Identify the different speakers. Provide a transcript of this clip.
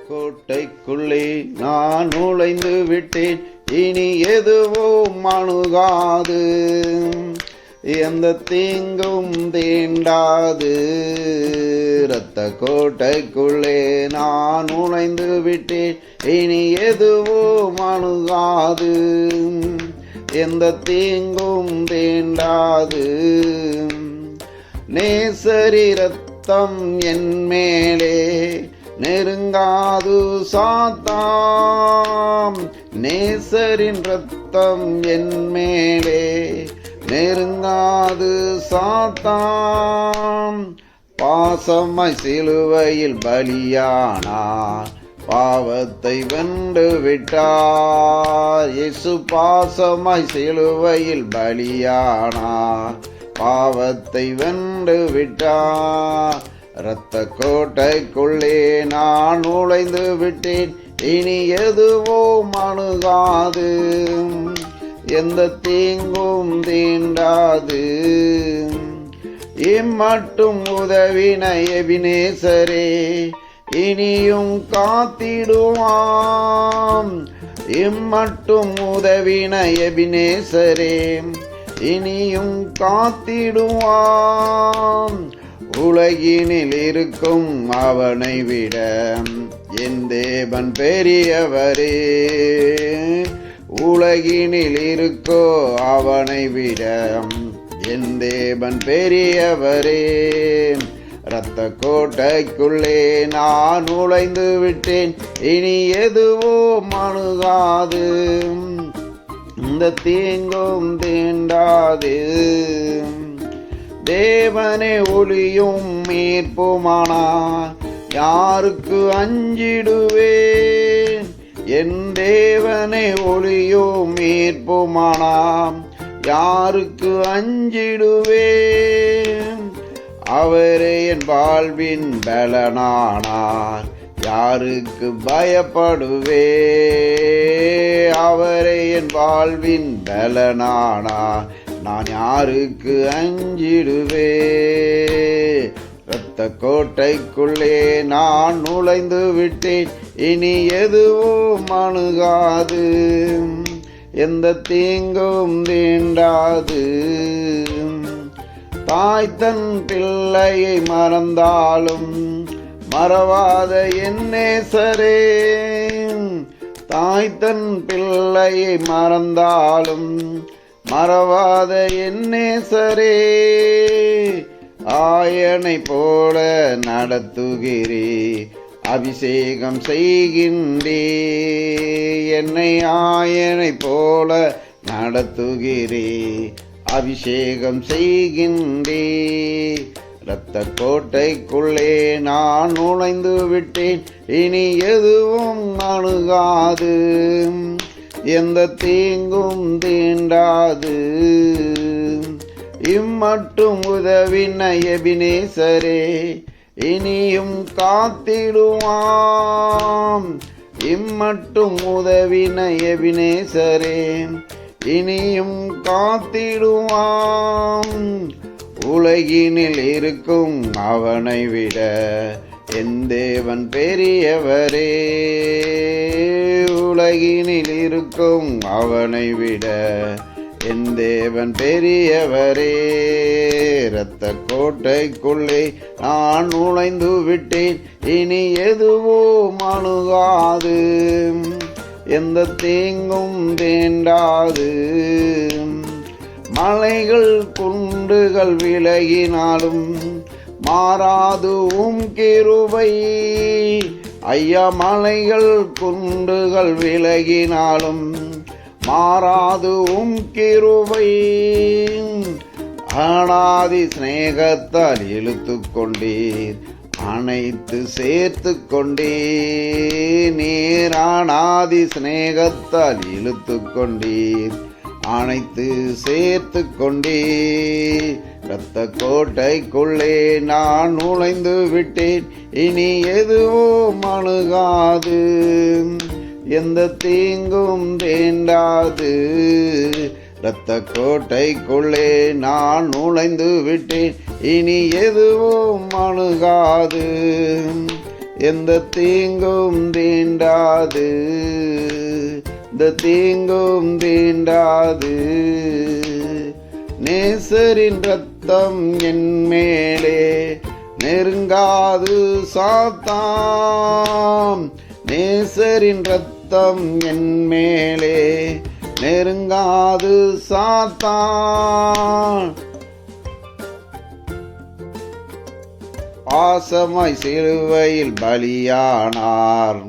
Speaker 1: கோட்டைக்குள்ளே நான் நுழைந்து விட்டேன், இனி எதுவும் அணுகாது, எந்த தீங்கும் தீண்டாது. இரத்த கோட்டைக்குள்ளே நான் நுழைந்து விட்டேன், இனி எதுவும் அணுகாது, எந்த தீங்கும் தீண்டாது. நேசரி இரத்தம் என் மேலே நெருங்காது சாத்தாம், நேசரின் இரத்தம் என் மேலே நெருங்காது சாத்தாம். பாசமாய் சிலுவையில் பலியானார், பாவத்தை வென்று விட்டார். இயேசு பாசமாய் சிலுவையில் பலியானார், பாவத்தை வென்று விட்டார். இரத்த கோட்டைக்குள்ளே நான் நுழைந்து விட்டேன், இனி எதுவும் அணுகாது, எந்த தீங்கும் தீண்டாது. இம்மட்டும் உதவின எபினேசரே இனியும் காத்திடுவாம். இம்மட்டும் உதவின எபினேசரே இனியும் காத்திடுவான். உலகினில் இருக்கும் அவனை விட என் தேவன் பெரியவரே, உலகினில் இருக்கோ அவனை விட என் தேவன் பெரியவரே. இரத்த கோட்டைக்குள்ளே நான் நுழைந்து விட்டேன், இனி எதுவும் அணுகாது, இந்த தீங்கும் தீண்டாது. தேவனே ஒளியும் மீட்புமானார், யாருக்கு அஞ்சிடுவேன். என் தேவனே ஒளியும் மீட்புமானார், யாருக்கு அஞ்சிடுவேன். அவரே என் வாழ்வின் பலனானார், யாருக்கு பயப்படுவே. அவரே என் வாழ்வின் பலனானார், நான் யாருக்கு அஞ்சிடுவே. இரத்த கோட்டைக்குள்ளே நான் நுழைந்து விட்டேன், இனி எதுவும் அணுகாது, எந்த தீங்கும் தீண்டாது. தாய் தன் பிள்ளையை மறந்தாலும் மறவாத என் நேசரே, தாய் தன் பிள்ளையை மறந்தாலும் மறவாத என் நேசரே. ஆயனை போல நடத்துகிறே, அபிஷேகம் செய்கின்றே. என்னை ஆயனை போல நடத்துகிறே, அபிஷேகம் செய்கின்றே. இரத்த கோட்டைக்குள்ளே நான் நுழைந்து விட்டேன், இனி எதுவும் அணுகாது, எந்த தீங்கும் தீண்டாது. இம்மட்டும் உதவின எபினேசரே இனியும் காத்திடுவாம். இம்மட்டும் உதவின எபினேசரே இனியும் காத்திடுவாம். உலகினில் இருக்கும் அவனை விட என் தேவன் பெரியவரே, உலகினில் இருக்கும் அவனை விட என் தேவன் பெரியவரே. இரத்த கோட்டைக்குள்ளே நான் நுழைந்து விட்டேன், இனி எதுவும் அணுகாது, எந்த தீங்கும் தீண்டாது. மலைகள் குண்டுகள் விலகினாலும் மாறாது கிருபை. ஐயா, மலைகள் குண்டுகள் விலகினாலும் மாறாது கிருபை. அனாதி சிநேகத்தால் இழுத்து கொண்டீர், அனைத்து சேர்த்து கொண்டீர். நீர் அனாதி சிநேகத்தால் இழுத்து கொண்டீர், அனைத்து சேர்த்து கொண்டீர். இரத்த கோட்டைக்குள்ளே நான் நுழைந்து விட்டேன், இனி எதுவும் அணுகாது, எந்த தீங்கும் தீண்டாது. இரத்த கோட்டைக்குள்ளே நான் நுழைந்து விட்டேன், இனி எதுவும் அணுகாது, எந்த தீங்கும் தீண்டாது, இந்த தீங்கும் தீண்டாது. நேசரின் ரத்தம் என் மேலே நெருங்காது சாத்தான். நேசரின் ரத்தம் என் மேலே நெருங்காது சாத்தான். பாசமாய் சிலுவையில் பலியானார்,